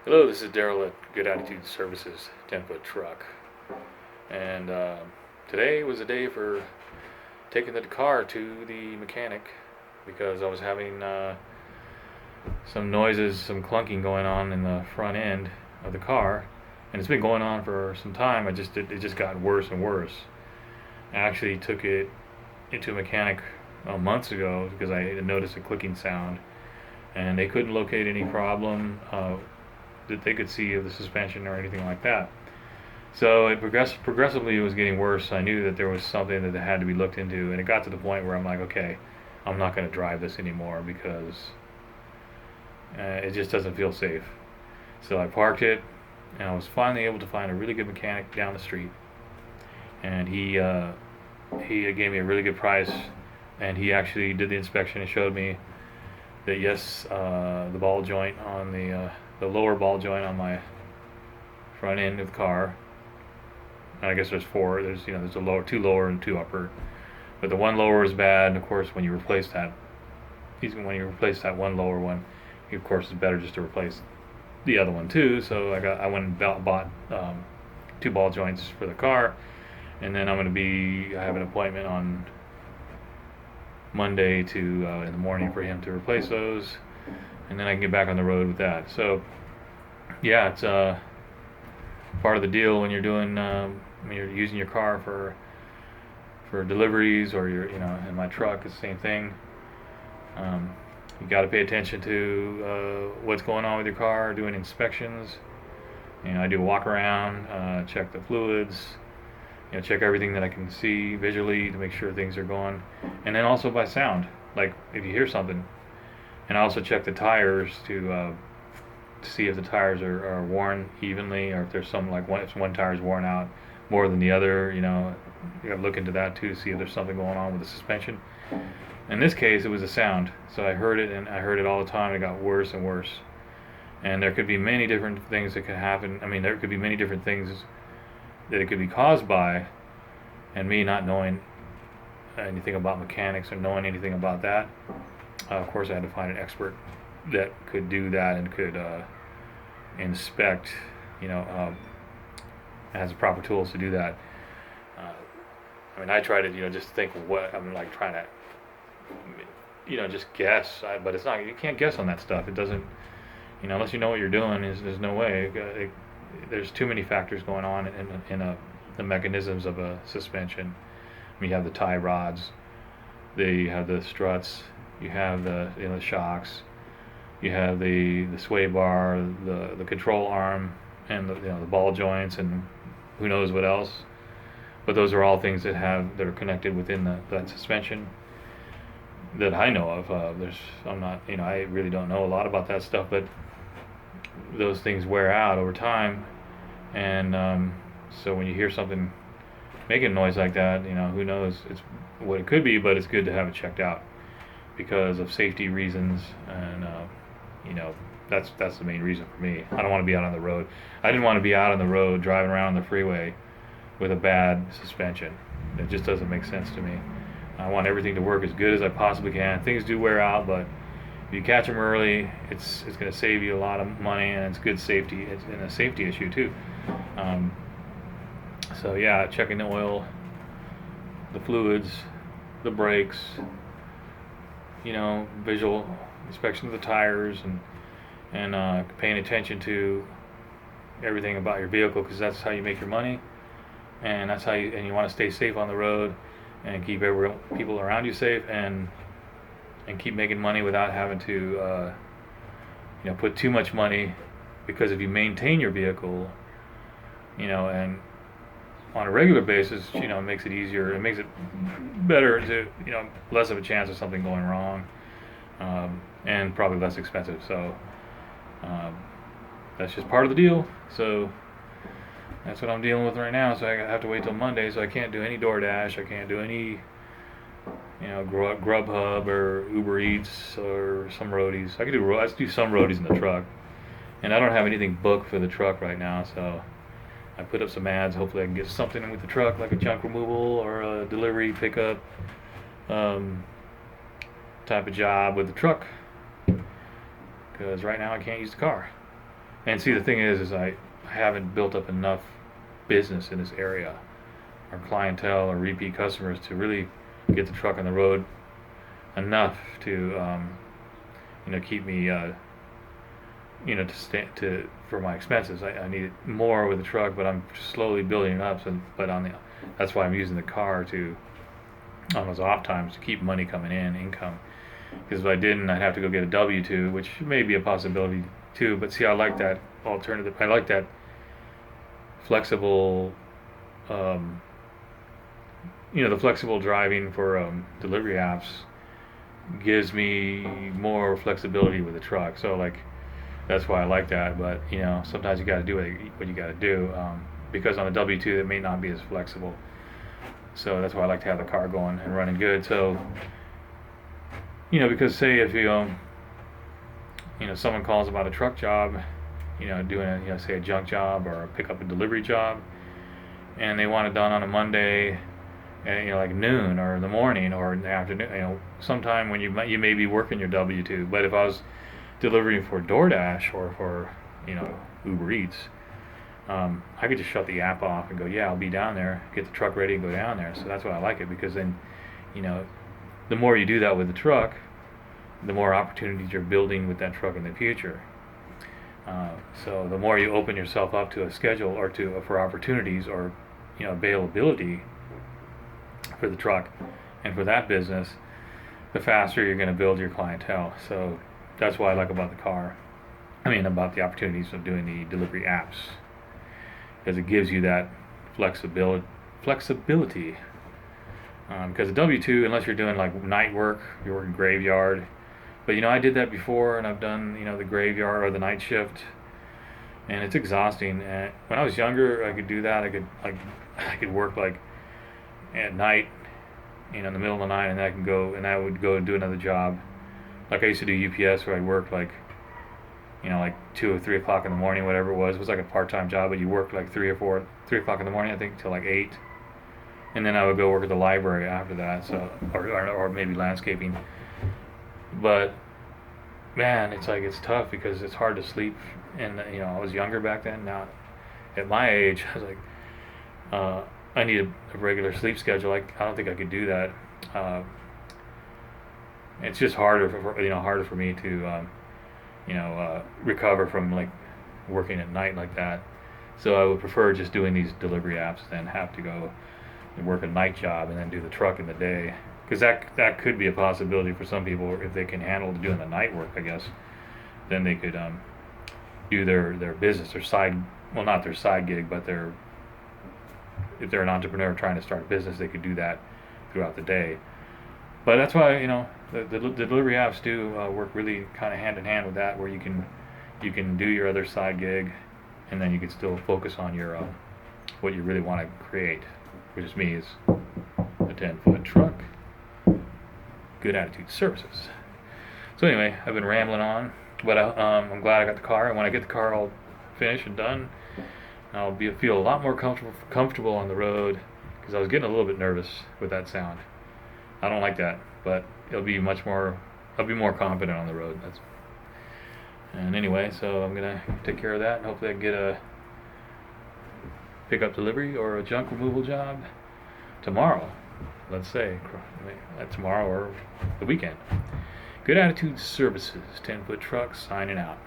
Hello, this is Daryl at Good Attitude Services 10-foot truck. And today was a day for taking the car to the mechanic because I was having some noises, some clunking going on in the front end of the car. And it's been going on for some time. It just got worse and worse. I actually took it into a mechanic months ago because I noticed a clicking sound. And they couldn't locate any problem that they could see of the suspension or anything like that. So progressively it was getting worse. I knew that there was something that had to be looked into, and it got to the point where I'm like, okay, I'm not going to drive this anymore because it just doesn't feel safe. So I parked it, and I was finally able to find a really good mechanic down the street, and he gave me a really good price, and he actually did the inspection and showed me that yes, the ball joint on the lower ball joint on my front end of the car. And I guess there's four. There's a lower, two lower and two upper. But the one lower is bad. And of course, when you replace that one lower one, of course, it's better just to replace the other one too. So I went and bought two ball joints for the car, and then I have an appointment on Monday in the morning for him to replace those, and then I can get back on the road with that. So yeah, it's part of the deal when when you're using your car for deliveries, or in my truck it's the same thing. You got to pay attention to what's going on with your car, doing inspections. I do a walk around, check the fluids, check everything that I can see visually to make sure things are going, and then also by sound, like if you hear something. And I also check the tires to see if the tires are worn evenly, or if there's if one tire's worn out more than the other. You got to look into that too to see if there's something going on with the suspension. In this case, it was the sound. So I heard it, and I heard it all the time. It got worse and worse. And there could be many different things that could happen. I mean, there could be many different things that it could be caused by, and me not knowing anything about mechanics or knowing anything about that. Of course, I had to find an expert that could do that and could inspect, has the proper tools to do that. I try to, just think what I'm like trying to, just guess. But it's not. You can't guess on that stuff. It doesn't, unless you know what you're doing. There's no way. There's too many factors going on in the mechanisms of a suspension. You have the tie rods, you have the struts, you have the shocks, you have the sway bar, the control arm, and the ball joints, and who knows what else. But those are all things that are connected within that suspension that I know of. I really don't know a lot about that stuff, but those things wear out over time, and so when you hear something making a noise like that, who knows what it could be, but it's good to have it checked out because of safety reasons, and that's the main reason for me. I don't want to be out on the road. I didn't want to be out on the road driving around the freeway with a bad suspension. It just doesn't make sense to me. I want everything to work as good as I possibly can. Things do wear out, but if you catch them early, it's going to save you a lot of money, and it's good safety. It's a safety issue too. So yeah, checking the oil, the fluids, the brakes, visual inspection of the tires, and paying attention to everything about your vehicle, because that's how you make your money, and that's how you want to stay safe on the road and keep people around you safe, and keep making money without having to put too much money, because if you maintain your vehicle, and on a regular basis, it makes it easier. It makes it better to, less of a chance of something going wrong, and probably less expensive. So that's just part of the deal. So that's what I'm dealing with right now. So I have to wait till Monday. So I can't do any DoorDash. I can't do any, Grubhub or Uber Eats or some roadies. I do some roadies in the truck, and I don't have anything booked for the truck right now. So I put up some ads. Hopefully I can get something in with the truck, like a junk removal or a delivery pickup type of job with the truck, because right now I can't use the car. And see, the thing is I haven't built up enough business in this area, or clientele, or repeat customers to really get the truck on the road enough to, keep me, to for my expenses. I need more with the truck, but I'm slowly building it up. So, but that's why I'm using the car to on those off times to keep money coming in, income. Because if I didn't, I'd have to go get a W-2, which may be a possibility too. But see, I like that alternative. I like that flexible, um, the flexible driving for delivery apps gives me more flexibility with the truck. So like, that's why I like that. But sometimes you got to do what you got to do, because on a W-2 it may not be as flexible. So that's why I like to have the car going and running good. So because say if someone calls about a truck job, doing say a junk job or a pickup and delivery job, and they want it done on a Monday, and like noon or in the morning or in the afternoon, sometime when you may be working your W-2. But if I was delivering for DoorDash or for Uber Eats, I could just shut the app off and go, yeah, I'll be down there, get the truck ready and go down there. So that's why I like it, because then the more you do that with the truck, the more opportunities you're building with that truck in the future. So the more you open yourself up to a schedule or for opportunities or availability for the truck and for that business, the faster you're going to build your clientele. So that's what I like about the car. About the opportunities of doing the delivery apps, because it gives you that flexibility. Because the W-2, unless you're doing like night work, you're working graveyard. But I did that before, and I've done the graveyard or the night shift, and it's exhausting. And when I was younger, I could do that. I could work like at night, in the middle of the night, and I would go and do another job. Like I used to do UPS, where I worked like 2 or 3 o'clock in the morning, whatever it was. It was like a part-time job, but you worked like 3 o'clock in the morning, I think, till like 8. And then I would go work at the library after that, so or maybe landscaping. But man, it's tough because it's hard to sleep. And I was younger back then. Now, at my age, I was like, I need a regular sleep schedule. I don't think I could do that. It's just harder for me to recover from like working at night like that. So I would prefer just doing these delivery apps than have to go and work a night job and then do the truck in the day. Because that could be a possibility for some people if they can handle doing the night work, I guess. Then they could do their business, not their side gig, but if they're an entrepreneur trying to start a business, they could do that throughout the day. But that's why the delivery apps do work really kind of hand in hand with that, where you can do your other side gig, and then you can still focus on your what you really want to create, which is me, is a 10-foot truck. Good Attitude Services. So anyway, I've been rambling on, but I'm glad I got the car, and when I get the car all finished and done, I'll feel a lot more comfortable on the road, because I was getting a little bit nervous with that sound. I don't like that, but I'll be more confident on the road. And anyway, so I'm gonna take care of that, and hopefully I can get a pickup delivery or a junk removal job tomorrow. Let's say tomorrow or the weekend. Good Attitude Services, 10-foot truck, signing out.